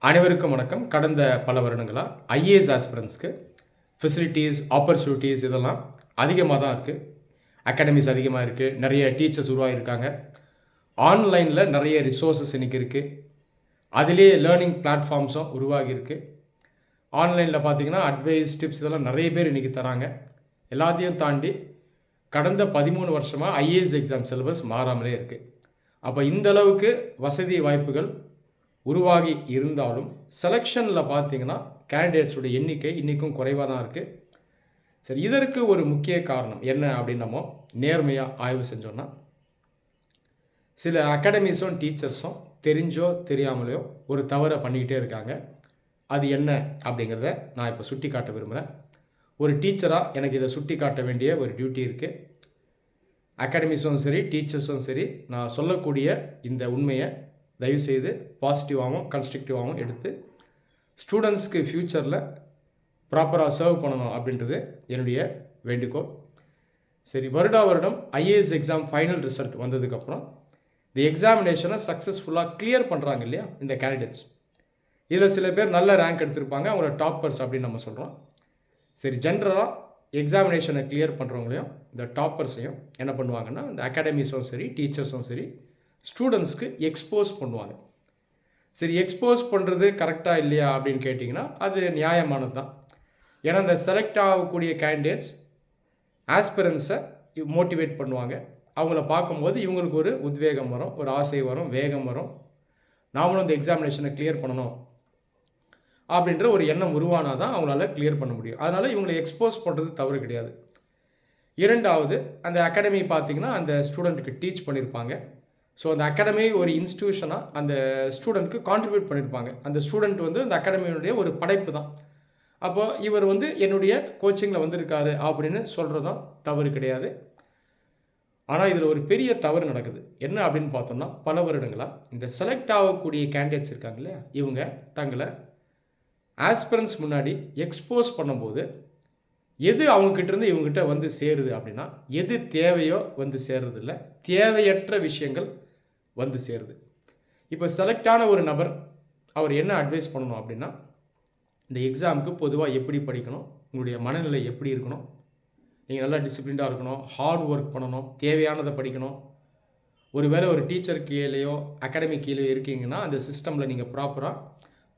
அனைவருக்கும் வணக்கம். கடந்த பல வருடங்களாக ஐஏஎஸ் ஆஸ்பிரன்ஸ்க்கு ஃபெசிலிட்டிஸ், ஆப்பர்ச்சுனிட்டிஸ் இதெல்லாம் அதிகமாக தான் இருக்குது. அகாடமிஸ் அதிகமாக இருக்குது. நிறைய டீச்சர்ஸ் உருவாகியிருக்காங்க. ஆன்லைனில் நிறைய ரிசோர்ஸஸ் இன்றைக்கி இருக்குது. அதிலேயே லேர்னிங் பிளாட்ஃபார்ம்ஸும் உருவாகியிருக்கு. ஆன்லைனில் பார்த்தீங்கன்னா அட்வைஸ், டிப்ஸ் இதெல்லாம் நிறைய பேர் இன்றைக்கி தராங்க. எல்லாத்தையும் தாண்டி கடந்த 13 வருஷமாக ஐஏஎஸ் எக்ஸாம் சிலபஸ் மாறாமலே இருக்குது. அப்போ இந்த அளவுக்கு வசதி வாய்ப்புகள் உருவாகி இருந்தாலும் செலெக்ஷனில் பார்த்தீங்கன்னா கேண்டிடேட்ஸோட எண்ணிக்கை இன்றைக்கும் குறைவாக தான் இருக்குது. சரி, இதற்கு ஒரு முக்கிய காரணம் என்ன அப்படின்னு நம்ம நேர்மையாக ஆய்வு செஞ்சோன்னா, சில அகாடமிஸும் டீச்சர்ஸும் தெரிஞ்சோ தெரியாமலையோ ஒரு தவறை பண்ணிக்கிட்டே இருக்காங்க. அது என்ன அப்படிங்கிறத நான் இப்போ சுட்டி காட்ட விரும்புகிறேன். ஒரு டீச்சராக எனக்கு இதை சுட்டி காட்ட வேண்டிய ஒரு டியூட்டி இருக்குது. அகாடமிஸும் சரி, டீச்சர்ஸும் சரி, நான் சொல்லக்கூடிய இந்த உண்மையை தயவுசெய்து பாசிட்டிவாகவும் கன்ஸ்ட்ரக்டிவாகவும் எடுத்து ஸ்டூடெண்ட்ஸ்க்கு ஃப்யூச்சரில் ப்ராப்பராக சர்வ் பண்ணணும் அப்படின்றது என்னுடைய வேண்டுகோள். சரி, வருடம் ஐஏஎஸ் எக்ஸாம் ஃபைனல் ரிசல்ட் வந்ததுக்கப்புறம் இந்த எக்ஸாமினேஷனை சக்ஸஸ்ஃபுல்லாக கிளியர் பண்ணுறாங்க இல்லையா இந்த கேண்டிடேட்ஸ். இதில் சில பேர் நல்ல ரேங்க் எடுத்திருப்பாங்க, அவங்கள டாப்பர்ஸ் அப்படின்னு நம்ம சொல்கிறோம். சரி, ஜென்ரலாக எக்ஸாமினேஷனை கிளியர் பண்ணுறவங்களையும் இந்த டாப்பர்ஸையும் என்ன பண்ணுவாங்கன்னா, இந்த அகாடமிஸும் சரி, டீச்சர்ஸும் சரி, ஸ்டூடெண்ட்ஸ்க்கு எக்ஸ்போஸ் பண்ணுவாங்க. சரி, எக்ஸ்போஸ் பண்ணுறது கரெக்டாக இல்லையா அப்படின்னு கேட்டிங்கன்னா அது நியாயமானது தான். ஏன்னா இந்த செலக்ட் ஆகக்கூடிய கேண்டிடேட்ஸ் ஆஸ்பிரன்ஸை மோட்டிவேட் பண்ணுவாங்க. அவங்கள பார்க்கும்போது இவங்களுக்கு ஒரு உத்வேகம் வரும், ஒரு ஆசை வரும், வேகம் வரும். நாமளும் இந்த எக்ஸாமினேஷனை கிளியர் பண்ணணும் அப்படின்ற ஒரு எண்ணம் உருவானால் தான் அவங்களால கிளியர் பண்ண முடியும். அதனால் இவங்களை எக்ஸ்போஸ் பண்ணுறது தவறு கிடையாது. இரண்டாவது, அந்த அகாடமி பார்த்திங்கன்னா அந்த ஸ்டூடெண்ட்டுக்கு டீச் பண்ணியிருப்பாங்க. ஸோ அந்த அகாடமி ஒரு இன்ஸ்டியூஷனாக அந்த ஸ்டூடெண்ட்க்கு கான்ட்ரிபியூட் பண்ணியிருப்பாங்க. அந்த ஸ்டூடெண்ட் வந்து அந்த அகாடமியினுடைய ஒரு படைப்பு தான். அப்போது இவர் வந்து என்னுடைய கோச்சிங்கில் வந்திருக்காரு அப்படின்னு சொல்கிறதும் தவறு கிடையாது. ஆனால் இதில் ஒரு பெரிய தவறு நடக்குது. என்ன அப்படின்னு பார்த்தோம்னா, பல வருடங்களாக இந்த செலக்ட் ஆகக்கூடிய கேண்டிடேட்ஸ் இருக்காங்க இல்லையா, இவங்க தங்களை ஆஸ்பிரன்ஸ் முன்னாடி எக்ஸ்போஸ் பண்ணும்போது எது அவங்கக்கிட்டேருந்து இவங்ககிட்ட வந்து சேருது அப்படின்னா, எது தேவையோ வந்து சேர்றதில்ல, தேவையற்ற விஷயங்கள் வந்து சேருது. இப்போ செலக்டான ஒரு நபர் அவர் என்ன அட்வைஸ் பண்ணணும் அப்படின்னா, இந்த எக்ஸாமுக்கு பொதுவாக எப்படி படிக்கணும், உங்களுடைய மனநிலை எப்படி இருக்கணும், நீங்கள் நல்லா டிசிப்ளின்டாக இருக்கணும், ஹார்ட் ஒர்க் பண்ணணும், தேவையானதை படிக்கணும். ஒருவேளை ஒரு டீச்சர் கீழேயோ அகாடமி கீழே இருக்கீங்கன்னா அந்த சிஸ்டமில் நீங்கள் ப்ராப்பராக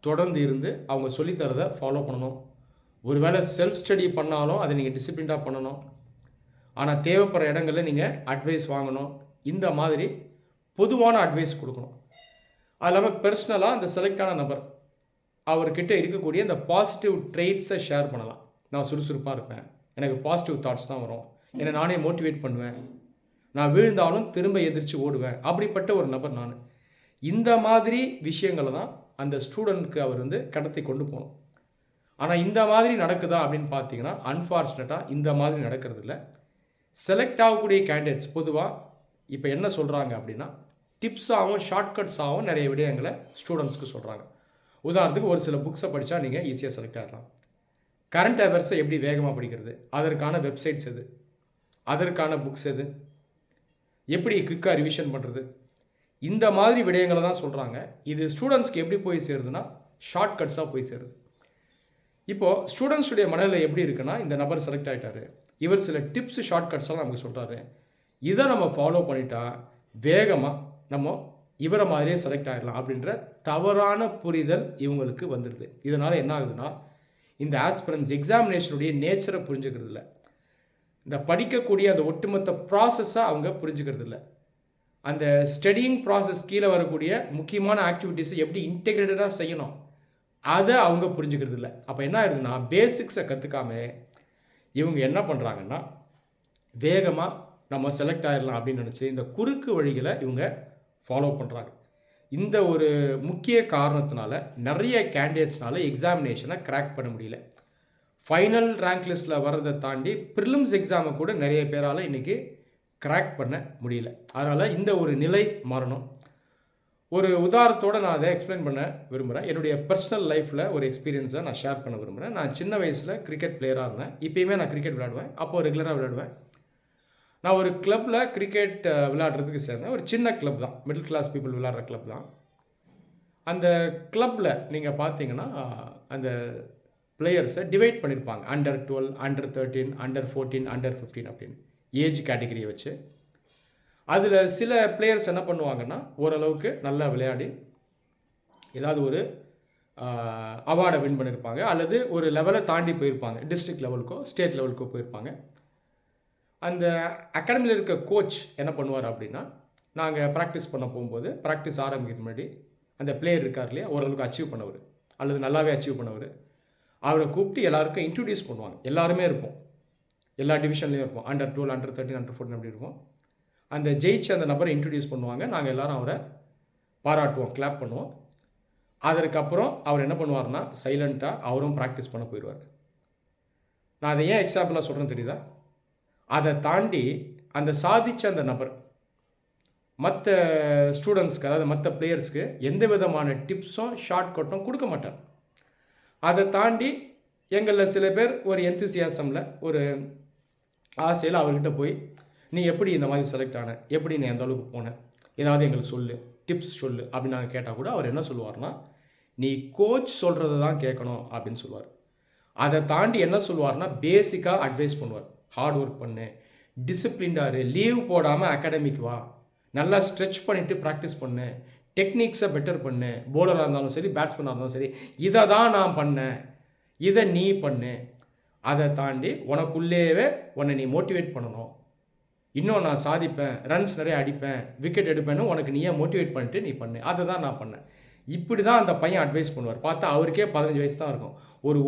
தொடர்ந்து இருந்து அவங்க சொல்லித்தரதை ஃபாலோ பண்ணணும். ஒருவேளை செல்ஃப் ஸ்டடி பண்ணாலும் அதை நீங்கள் டிசிப்ளின்டாக பண்ணணும். ஆனால் தேவைப்படுற இடங்களில் நீங்கள் அட்வைஸ் வாங்கணும். இந்த மாதிரி பொதுவான அட்வைஸ் கொடுக்கணும். அது இல்லாமல் பர்சனலாக அந்த செலக்டான நபர் அவர்கிட்ட இருக்கக்கூடிய இந்த பாசிட்டிவ் ட்ரெய்ட்ஸை ஷேர் பண்ணலாம். நான் சுறுசுறுப்பாக இருப்பேன், எனக்கு பாசிட்டிவ் தாட்ஸ் தான் வரும், என்னை நானே மோட்டிவேட் பண்ணுவேன், நான் வீழ்ந்தாலும் திரும்ப எதிர்த்து ஓடுவேன், அப்படிப்பட்ட ஒரு நபர் நான். இந்த மாதிரி விஷயங்களை தான் அந்த ஸ்டூடெண்ட்க்கு அவர் வந்து கடத்தி கொண்டு போகணும். ஆனால் இந்த மாதிரி நடக்குதா அப்படின்னு பார்த்தீங்கன்னா அன்ஃபார்ச்சுனேட்டாக இந்த மாதிரி நடக்கிறது இல்லை. செலக்ட் ஆகக்கூடிய கேண்டிடேட்ஸ் பொதுவாக இப்போ என்ன சொல்கிறாங்க அப்படின்னா, டிப்ஸாகவும் ஷார்ட்கட்ஸாகவும் நிறைய விடயங்களை ஸ்டூடெண்ட்ஸ்க்கு சொல்கிறாங்க. உதாரணத்துக்கு ஒரு சில புக்ஸை படித்தா நீங்கள் ஈஸியாக செலக்ட் ஆகலாம். கரண்ட் அஃபேர்ஸை எப்படி வேகமாக படிக்கிறது, அதற்கான வெப்சைட்ஸ் எது, அதற்கான புக்ஸ் எது, எப்படி குயிக்காக ரிவிஷன் பண்ணுறது, இந்த மாதிரி விடயங்களை தான் சொல்கிறாங்க. இது ஸ்டூடெண்ட்ஸ்க்கு எப்படி போய் சேருதுன்னா ஷார்ட்கட்ஸாக போய் சேருது. இப்போது ஸ்டூடெண்ட்ஸுடைய மனநிலை எப்படி இருக்குன்னா, இந்த நபர் செலக்ட் ஆகிட்டார், இவர் சில டிப்ஸ் ஷார்ட்கட்ஸ்லாம் நமக்கு சொல்கிறாரு, இதை நம்ம ஃபாலோ பண்ணிட்டா வேகமாக நம்ம இவரை மாதிரியே செலக்ட் ஆகிடலாம் அப்படின்ற தவறான புரிதல் இவங்களுக்கு வந்துடுது. இதனால் என்ன ஆகுதுன்னா, இந்த ஆஸ்பிரன்ஸ் எக்ஸாமினேஷனுடைய நேச்சரை புரிஞ்சுக்கிறது இல்லை, இந்த படிக்கக்கூடிய அந்த ஒட்டுமொத்த ப்ராசஸை அவங்க புரிஞ்சுக்கிறது இல்லை, அந்த ஸ்டடியிங் ப்ராசஸ் கீழே வரக்கூடிய முக்கியமான ஆக்டிவிட்டீஸை எப்படி இன்டெகிரேட்டடாக செய்யணும் அதை அவங்க புரிஞ்சுக்கிறது இல்லை. அப்போ என்ன ஆகுதுன்னா, பேசிக்ஸை கற்றுக்காம இவங்க என்ன பண்ணுறாங்கன்னா, வேகமாக நம்ம செலக்ட் ஆகிடலாம் அப்படின்னு நினச்சி இந்த குறுக்கு வழிகளை இவங்க ஃபாலோ பண்ணுறாங்க. இந்த ஒரு முக்கிய காரணத்தினால நிறைய கேண்டிடேட்ஸ்னால எக்ஸாமினேஷனை கிராக் பண்ண முடியல. ஃபைனல் ரேங்க் லிஸ்ட்டில் வர்றதை தாண்டி ப்ரிலிம்ஸ் எக்ஸாமை கூட நிறைய பேரால் இன்றைக்கி கிராக் பண்ண முடியல. அதனால் இந்த ஒரு நிலை மாறணும். ஒரு உதாரணத்தோடு நான் அதை எக்ஸ்பிளைன் பண்ண விரும்புகிறேன். என்னுடைய பர்சனல் லைஃப்பில் ஒரு எக்ஸ்பீரியன்ஸை நான் ஷேர் பண்ண விரும்புகிறேன். நான் சின்ன வயசில் கிரிக்கெட் பிளேயராக இருந்தேன். இப்போயுமே நான் கிரிக்கெட் விளையாடுவேன். அப்போது ரெகுலராக விளையாடுவேன். நான் ஒரு கிளப்பில் கிரிக்கெட் விளையாடுறதுக்கு சேர்ந்தேன். ஒரு சின்ன கிளப் தான், மிடில் கிளாஸ் பீப்புள் விளையாடுற கிளப் தான். அந்த கிளப்பில் நீங்கள் பார்த்தீங்கன்னா அந்த பிளேயர்ஸை டிவைட் பண்ணியிருப்பாங்க. அண்டர் 12, அண்டர் 13, அண்டர் 14, அண்டர் 15 அப்படின்னு ஏஜ் கேட்டகரியை வச்சு. அதில் சில பிளேயர்ஸ் என்ன பண்ணுவாங்கன்னா, ஓரளவுக்கு நல்லா விளையாடி ஏதாவது ஒரு அவார்டை வின் பண்ணியிருப்பாங்க, அல்லது ஒரு லெவலை தாண்டி போயிருப்பாங்க, டிஸ்ட்ரிக்ட் லெவலுக்கோ ஸ்டேட் லெவலுக்கோ போயிருப்பாங்க. அந்த அகாடமியில் இருக்க கோச் என்ன பண்ணுவார் அப்படின்னா, நாங்கள் ப்ராக்டிஸ் பண்ண போகும்போது ப்ராக்டிஸ் ஆரம்பிக்கிறது முன்னாடி அந்த பிளேயர் இருக்கார் இல்லையா, ஓரளவுக்கு அச்சீவ் பண்ணவர் அல்லது நல்லாவே அச்சீவ் பண்ணவர், அவரை கூப்பிட்டு எல்லாருக்கும் இன்ட்ரடியூஸ் பண்ணுவாங்க. எல்லாருமே இருப்போம், எல்லா டிவிஷன்லேயும் இருப்போம், அண்டர் 12, அண்டர் 13, அண்டர் 14 அப்படி இருக்கும். அந்த ஜெயிச்சு அந்த நபரை இன்ட்ரடியூஸ் பண்ணுவாங்க. நாங்கள் எல்லோரும் அவரை பாராட்டுவோம், கிளாப் பண்ணுவோம். அதற்கப்புறம் அவர் என்ன பண்ணுவார்னா, சைலண்ட்டாக அவரும் ப்ராக்டிஸ் பண்ண போயிடுவார். நான் அதை ஏன் எக்ஸாம்பிளாக சொல்கிறேன்னு தெரியுதா? அதை தாண்டி அந்த சாதித்த அந்த நபர் மற்ற ஸ்டூடெண்ட்ஸ்க்கு, அதாவது மற்ற பிளேயர்ஸ்க்கு எந்த விதமான டிப்ஸும் ஷார்ட்கட்டும் கொடுக்க மாட்டார். அதை தாண்டி எங்களில் சில பேர் ஒரு எந்தூசியாசமில், ஒரு ஆசையில் அவர்கிட்ட போய், நீ எப்படி இந்த மாதிரி செலக்ட் ஆன, எப்படி நீ அந்த அளவுக்கு போன, ஏதாவது எங்களுக்கு சொல்லு, டிப்ஸ் சொல்லு அப்படின்னு நாங்கள் கேட்டால் கூட அவர் என்ன சொல்லுவார்னா, நீ கோச் சொல்கிறத தான் கேட்கணும் அப்படின்னு சொல்லுவார். அதை தாண்டி என்ன சொல்லுவார்னா, பேசிக்காக அட்வைஸ் பண்ணுவார். ஹார்ட் ஒர்க் பண்ணு, டிசிப்ளின்டாரு, லீவ் போடாமல் அகாடமிக்கு வா, நல்லா ஸ்ட்ரெச் பண்ணிவிட்டு ப்ராக்டிஸ் பண்ணு, டெக்னிக்ஸை பெட்டர் பண்ணு, போலராக இருந்தாலும் சரி பேட்ஸ்மேனாக இருந்தாலும் சரி, இதை தான் நான் பண்ணேன், இதை நீ பண்ணு. அதை தாண்டி உனக்குள்ளேயே உன்னை நீ மோட்டிவேட் பண்ணணும், இன்னும் நான் சாதிப்பேன், ரன்ஸ் நிறைய அடிப்பேன், விக்கெட் எடுப்பேன்னு உனக்கு நீயே மோட்டிவேட் பண்ணிட்டு நீ பண்ணு, அதை தான் நான் பண்ணேன். இப்படி தான் அந்த பையன் அட்வைஸ் பண்ணுவார். பார்த்தா அவருக்கே 15 வயசு தான் இருக்கும்,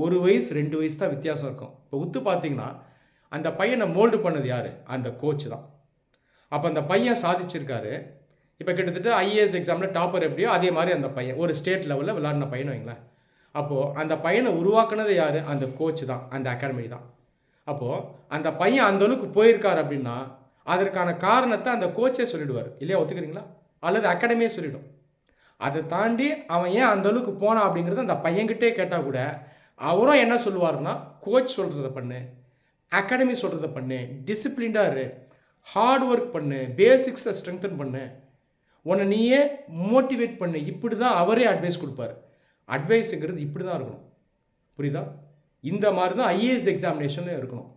ஒரு வயசு 2 வயசு தான் வித்தியாசம் இருக்கும். இப்போ உத்து பார்த்தீங்கன்னா அந்த பையனை மோல்டு பண்ணது யார்? அந்த கோச் தான். அப்போ அந்த பையன் சாதிச்சிருக்காரு. இப்போ கிட்டத்தட்ட ஐஏஎஸ் எக்ஸாமில் டாப்பர் எப்படியோ அதே மாதிரி அந்த பையன் ஒரு ஸ்டேட் லெவலில் விளையாடின பையன் வைங்களேன். அப்போது அந்த பையனை உருவாக்குனது யார்? அந்த கோச் தான், அந்த அகாடமி தான். அப்போது அந்த பையன் அந்தளவுக்கு போயிருக்கார் அப்படின்னா அதற்கான காரணத்தை அந்த கோச்சே சொல்லிவிடுவார் இல்லையா? ஒத்துக்கிறீங்களா? அல்லது அகாடமியே சொல்லிவிடும். அதை தாண்டி அவன் ஏன் அந்தளவுக்கு போனான் அப்படிங்கிறது அந்த பையன்கிட்டே கேட்டால் கூட அவரும் என்ன சொல்லுவார்னா, கோச் சொல்கிறத பண்ணு, அகாடமி சொல்கிறத பண்ணு, டிசிப்ளின்டாக இரு, ஹார்ட் ஒர்க் பண்ணு, பேசிக்ஸை ஸ்ட்ரெங்தன் பண்ணு, உன்னை நீயே மோட்டிவேட் பண்ணு, இப்படி தான் அவரே அட்வைஸ் கொடுப்பார். அட்வைஸுங்கிறது இப்படி தான் இருக்கணும், புரியுதா? இந்த மாதிரி தான் ஐஏஎஸ் எக்ஸாமினேஷன் இருக்கணும்.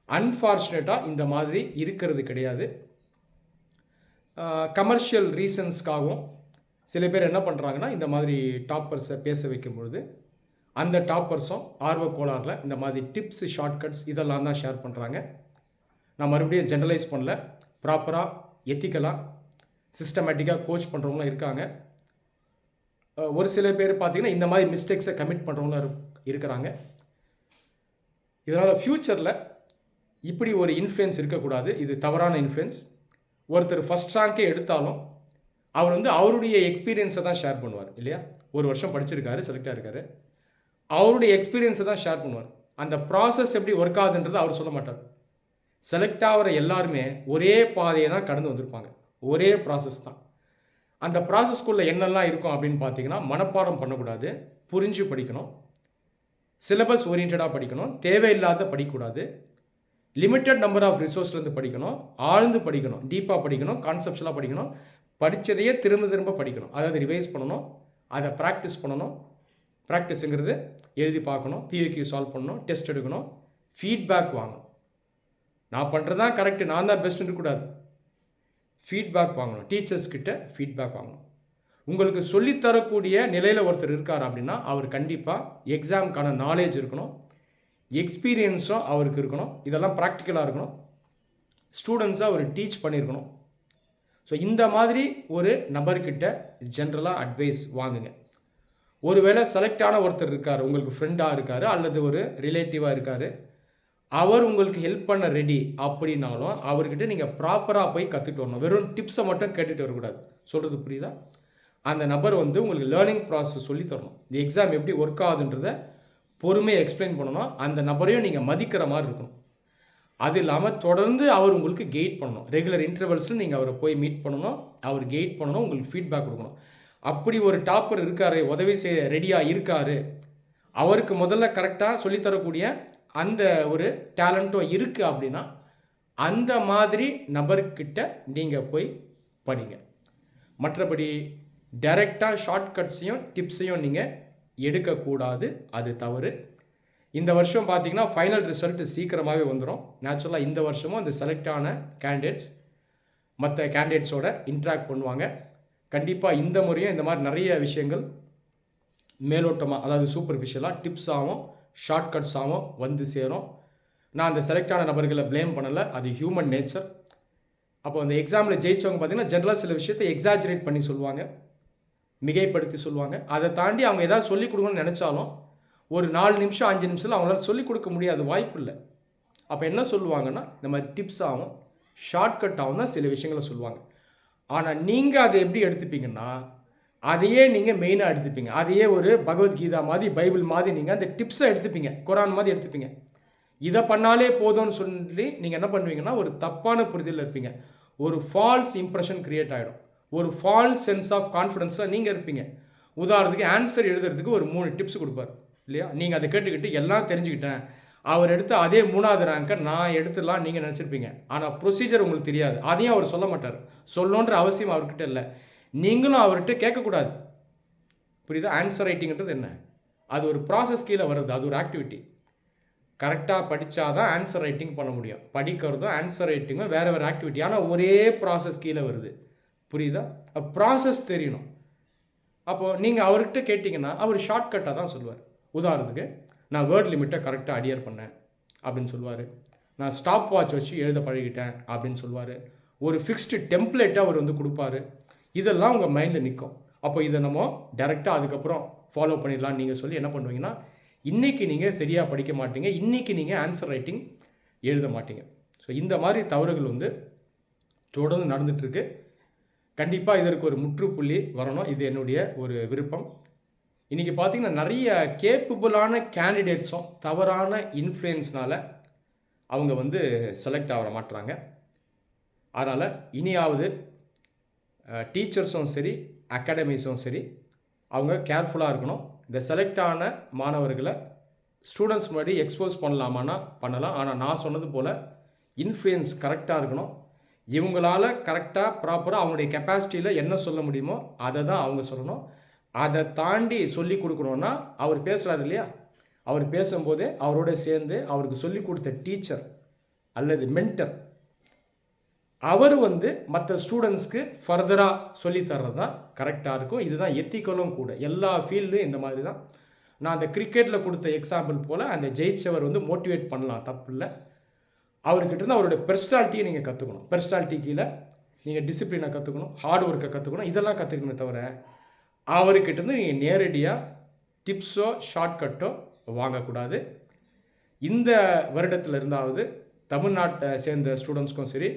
அன்ஃபார்ச்சுனேட்டாக இந்த மாதிரி இருக்கிறது கிடையாது. கமர்ஷியல் ரீசன்ஸ்க்காகவும் சில பேர் என்ன பண்ணுறாங்கன்னா, இந்த மாதிரி டாப்பர்ஸை பேச வைக்கும்பொழுது அந்த டாப்பர்ஸும் ஆர்வக்கோளாறில் இந்த மாதிரி டிப்ஸு, ஷார்ட்கட்ஸ் இதெல்லாம் தான் ஷேர் பண்ணுறாங்க. நான் மறுபடியும் ஜென்ரலைஸ் பண்ணல, ப்ராப்பராக எத்திக்கலாக சிஸ்டமேட்டிக்காக கோச் பண்ணுறவங்களும் இருக்காங்க. ஒரு சில பேர் பார்த்திங்கன்னா இந்த மாதிரி மிஸ்டேக்ஸை கமிட் பண்ணுறவங்களும் இருக்கிறாங்க. இதனால் ஃப்யூச்சரில் இப்படி ஒரு இன்ஃப்ளூயன்ஸ் இருக்கக்கூடாது. இது தவறான இன்ஃப்ளூயன்ஸ். ஒருத்தர் ஃபஸ்ட் ரேங்கே எடுத்தாலும் அவர் அவருடைய எக்ஸ்பீரியன்ஸை தான் ஷேர் பண்ணுவார் இல்லையா? ஒரு வருஷம் படிச்சிருக்காரு, செலக்டாக இருக்கார், அவருடைய எக்ஸ்பீரியன்ஸை தான் ஷேர் பண்ணுவார். அந்த ப்ராசஸ் எப்படி ஒர்க் ஆகுதுன்றது அவர் சொல்ல மாட்டார். செலக்ட் ஆகிற எல்லாருமே ஒரே பாதையை தான் கடந்து வந்திருப்பாங்க, ஒரே ப்ராசஸ் தான். அந்த ப்ராசஸ்க்குள்ளே என்னெல்லாம் இருக்கும் அப்படின்னு பார்த்தீங்கன்னா, மனப்பாடம் பண்ணக்கூடாது, புரிஞ்சு படிக்கணும், சிலபஸ் ஓரியன்டாக படிக்கணும், தேவையில்லாத படிக்கக்கூடாது, லிமிட்டட் நம்பர் ஆஃப் ரிசோர்ஸ்லேருந்து படிக்கணும், ஆழ்ந்து படிக்கணும், டீப்பாக படிக்கணும், கான்செப்ட்ஸ்லாம் படிக்கணும், படித்ததையே திரும்ப திரும்ப படிக்கணும், அதாவது ரிவைஸ் பண்ணணும், அதை ப்ராக்டிஸ் பண்ணணும். ப்ராக்டிஸுங்கிறது எழுதி பார்க்கணும், பிஓக்யூ சால்வ் பண்ணணும், டெஸ்ட் எடுக்கணும், ஃபீட்பேக் வாங்கணும். நான் பண்ணுறது தான் கரெக்டு, நான் தான் பெஸ்ட்டுன்னு இருக்கக்கூடாது. ஃபீட்பேக் வாங்கணும், டீச்சர்ஸ்கிட்ட ஃபீட்பேக் வாங்கணும். உங்களுக்கு சொல்லித்தரக்கூடிய நிலையில் ஒருத்தர் இருக்கார் அப்படின்னா அவர் கண்டிப்பாக எக்ஸாமுக்கான நாலேஜ் இருக்கணும், எக்ஸ்பீரியன்ஸும் அவருக்கு இருக்கணும், இதெல்லாம் ப்ராக்டிக்கலாக இருக்கணும், ஸ்டூடெண்ட்ஸாக அவர் டீச் பண்ணியிருக்கணும். ஸோ இந்த மாதிரி ஒரு நபர்கிட்ட ஜென்ரலாக அட்வைஸ் வாங்குங்க. ஒருவேளை செலக்டான ஒருத்தர் இருக்கார், உங்களுக்கு ஃப்ரெண்டாக இருக்கார் அல்லது ஒரு ரிலேட்டிவாக இருக்கார், அவர் உங்களுக்கு ஹெல்ப் பண்ண ரெடி அப்படின்னாலும் அவர்கிட்ட நீங்கள் ப்ராப்பராக போய் கற்றுட்டு வரணும். வெறும் டிப்ஸை மட்டும் கேட்டுட்டு வரக்கூடாது. சொல்கிறது புரியுதா? அந்த நபர் உங்களுக்கு லேர்னிங் ப்ராசஸ் சொல்லி தரணும், இந்த எக்ஸாம் எப்படி ஒர்க் ஆகுதுன்றதை பொறுமையாக எக்ஸ்பிளைன் பண்ணணும். அந்த நபரையும் நீங்கள் மதிக்கிற மாதிரி இருக்கணும். அது இல்லாமல் தொடர்ந்து அவர் உங்களுக்கு கைட் பண்ணணும். ரெகுலர் இன்டர்வல்ஸில் நீங்கள் அவரை போய் மீட் பண்ணணும், அவர் கைட் பண்ணணும், உங்களுக்கு ஃபீட்பேக் கொடுக்கணும். அப்படி ஒரு டாப்பர் இருக்கார், உதவி செய்ய ரெடியாக இருக்கார், அவருக்கு முதல்ல கரெக்டாக சொல்லித்தரக்கூடிய அந்த ஒரு டேலண்ட்டும் இருக்குது அப்படின்னா அந்த மாதிரி நபர்கிட்ட நீங்கள் போய் படிங்க. மற்றபடி டைரெக்டாக ஷார்ட்கட்ஸையும் டிப்ஸையும் நீங்கள் எடுக்கக்கூடாது, அது தவறு. இந்த வருஷம் பார்த்தீங்கன்னா ஃபைனல் ரிசல்ட் சீக்கிரமாகவே வந்துடும். நேச்சுரலாக இந்த வருஷமும் அந்த செலக்ட் ஆன கேண்டிடேட்ஸ் மற்ற கேண்டிடேட்ஸோட இன்ட்ராக்ட் பண்ணுவாங்க. கண்டிப்பாக இந்த முறையும் இந்த மாதிரி நிறைய விஷயங்கள் மேலோட்டமாக, அதாவது சூப்பர்ஃபிஷியலாக டிப்ஸாகவும் ஷார்ட்கட்ஸாகவும் வந்து சேரும். நான் அந்த செலக்ட் ஆன நபர்களை ப்ளேம் பண்ணலை, அது ஹியூமன் நேச்சர். அப்போ அந்த எக்ஸாமில் ஜெயித்தவங்க பார்த்தீங்கன்னா ஜென்ரலாக சில விஷயத்தை எக்ஸாஜரேட் பண்ணி சொல்லுவாங்க, மிகைப்படுத்தி சொல்லுவாங்க. அதை தாண்டி அவங்க ஏதாவது சொல்லிக் கொடுக்கணும்னு நினச்சாலும் ஒரு 4 நிமிஷம் 5 நிமிஷத்தில் அவங்களால சொல்லிக் கொடுக்க முடியாது, வாய்ப்பு இல்லை. அப்போ என்ன சொல்லுவாங்கன்னா இந்த மாதிரி டிப்ஸாகவும் ஷார்ட்கட்டாகவும் தான் சில விஷயங்களை சொல்லுவாங்க. ஆனால் நீங்கள் அதை எப்படி எடுத்துப்பீங்கன்னா அதையே நீங்கள் மெயினாக எடுத்துப்பீங்க. அதையே ஒரு பகவத்கீதா மாதிரி, பைபிள் மாதிரி நீங்கள் அந்த டிப்ஸை எடுத்துப்பீங்க, குரான் மாதிரி எடுத்துப்பீங்க. இதை பண்ணாலே போதும்னு சொல்லி நீங்கள் என்ன பண்ணுவீங்கன்னா ஒரு தப்பான புரிதலில் இருப்பீங்க. ஒரு ஃபால்ஸ் இம்ப்ரெஷன் க்ரியேட் ஆகிடும், ஒரு ஃபால்ஸ் சென்ஸ் ஆஃப் கான்ஃபிடென்ஸில் நீங்கள் இருப்பீங்க. உதாரணத்துக்கு ஆன்சர் எழுதுறதுக்கு ஒரு 3 டிப்ஸ் கொடுப்பார் இல்லையா? நீங்கள் அதை கேட்டுக்கிட்டு எல்லாம் தெரிஞ்சுக்கிட்டேன், அவர் எடுத்த அதே 3வது ரேங்கை நான் எடுத்துடலாம் நீங்கள் நினச்சிருப்பீங்க. ஆனால் ப்ரொசீஜர் உங்களுக்கு தெரியாது, அதையும் அவர் சொல்ல மாட்டார். சொல்லணுன்ற அவசியம் அவர்கிட்ட இல்லை, நீங்களும் அவர்கிட்ட கேட்கக்கூடாது. புரியுதா? ஆன்சர் ரைட்டிங்கிறது என்ன? அது ஒரு ப்ராசஸ் கீழே வருது, அது ஒரு ஆக்டிவிட்டி. கரெக்டாக படித்தாதான் ஆன்சர் ரைட்டிங் பண்ண முடியும். படிக்கிறதும் ஆன்சர் ரைட்டிங்கும் வேறு வேறு ஆக்டிவிட்டி, ஆனால் ஒரே ப்ராசஸ் கீழே வருது. புரியுதா? ப்ராசஸ் தெரியணும். அப்போது நீங்கள் அவர்கிட்ட கேட்டிங்கன்னா அவர் ஷார்ட்கட்டாக தான் சொல்லுவார். உதாரணத்துக்கு நான் வேர்ட் லிமிட்டை கரெக்டாக அடியர் பண்ணேன் அப்படின்னு சொல்லுவார். நான் ஸ்டாப் வாட்ச் வச்சு எழுத பழகிட்டேன் அப்படின்னு சொல்லுவார். ஒரு ஃபிக்ஸ்டு டெம்ப்ளேட்டை அவர் வந்து கொடுப்பாரு. இதெல்லாம் உங்கள் மைண்டில் நிற்கும். அப்போ இதை நம்ம டைரெக்டாக அதுக்கப்புறம் ஃபாலோ பண்ணிடலான்னு நீங்கள் சொல்லி என்ன பண்ணுவீங்கன்னா இன்றைக்கி நீங்கள் சரியாக படிக்க மாட்டீங்க, இன்றைக்கி நீங்கள் ஆன்சர் ரைட்டிங் எழுத மாட்டீங்க. ஸோ இந்த மாதிரி தவறுகள் வந்து தொடர்ந்து நடந்துகிட்ருக்கு. கண்டிப்பாக இதற்கு ஒரு முற்றுப்புள்ளி வரணும், இது என்னுடைய ஒரு விருப்பம். இன்றைக்கி பார்த்திங்கன்னா நிறைய கேப்பபிளான கேண்டிடேட்ஸும் தவறான இன்ஃப்ளூயன்ஸ்னால் அவங்க வந்து செலக்ட் ஆக மாட்டுறாங்க. அதனால் இனியாவது டீச்சர்ஸும் சரி அகாடமிஸும் சரி அவங்க கேர்ஃபுல்லாக இருக்கணும். இந்த செலக்ட் ஆன மாணவர்களை ஸ்டூடெண்ட்ஸ் முன்னாடி எக்ஸ்போஸ் பண்ணலாமான்னா பண்ணலாம். ஆனால் நான் சொன்னது போல் இன்ஃப்ளூயன்ஸ் கரெக்டாக இருக்கணும். இவங்களால கரெக்டாக ப்ராப்பராக அவங்களுடைய கெப்பாசிட்டியில் என்ன சொல்ல முடியுமோ அதை தான் அவங்க சொல்லணும். அதை தாண்டி சொல்லி கொடுக்கணுன்னா அவர் பேசுகிறாரு இல்லையா, அவர் பேசும்போதே அவரோட சேர்ந்து அவருக்கு சொல்லி கொடுத்த டீச்சர் அல்லது மென்டர் அவர் வந்து மற்ற ஸ்டூடெண்ட்ஸ்க்கு ஃபர்தராக சொல்லித்தர்றது தான் கரெக்டாக இருக்கும். இதுதான் எத்திக்கலும் கூட. எல்லா ஃபீல்டும் இந்த மாதிரி தான். நான் அந்த கிரிக்கெட்டில் கொடுத்த எக்ஸாம்பிள் போல் அந்த ஜெயிச்சவர் வந்து மோட்டிவேட் பண்ணலாம், தப்பு இல்லை. அவர்கிட்ட இருந்து அவருடைய பெர்சனாலிட்டியை நீங்கள் கற்றுக்கணும். பெர்சனாலிட்டி கீழே நீங்கள் டிசிப்ளினை கற்றுக்கணும், ஹார்ட் ஒர்க்கை கற்றுக்கணும், இதெல்லாம் கற்றுக்கணுமே தவிர அவர்கிட்டருந்து நீங்கள் நேரடியாக டிப்ஸோ ஷார்ட்கட்டோ வாங்கக்கூடாது. இந்த வருடத்தில் இருந்தாவது தமிழ்நாட்டை சேர்ந்த ஸ்டூடெண்ட்ஸ்க்கும் சரி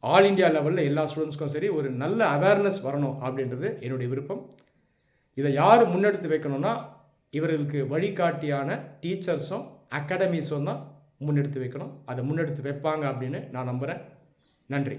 ஆல் இண்டியா லெவலில் எல்லா ஸ்டூடெண்ட்ஸ்க்கும் சரி ஒரு நல்ல அவேர்னஸ் வரணும் அப்படின்றது என்னுடைய விருப்பம். இதை யார் முன்னெடுத்து வைக்கணும்னா இவர்களுக்கு வழிகாட்டியான டீச்சர்ஸும் அகாடமிஸும் தான் முன்னெடுத்து வைக்கணும். அதை முன்னெடுத்து வைப்பாங்க அப்படின்னு நான் நம்புகிறேன். நன்றி.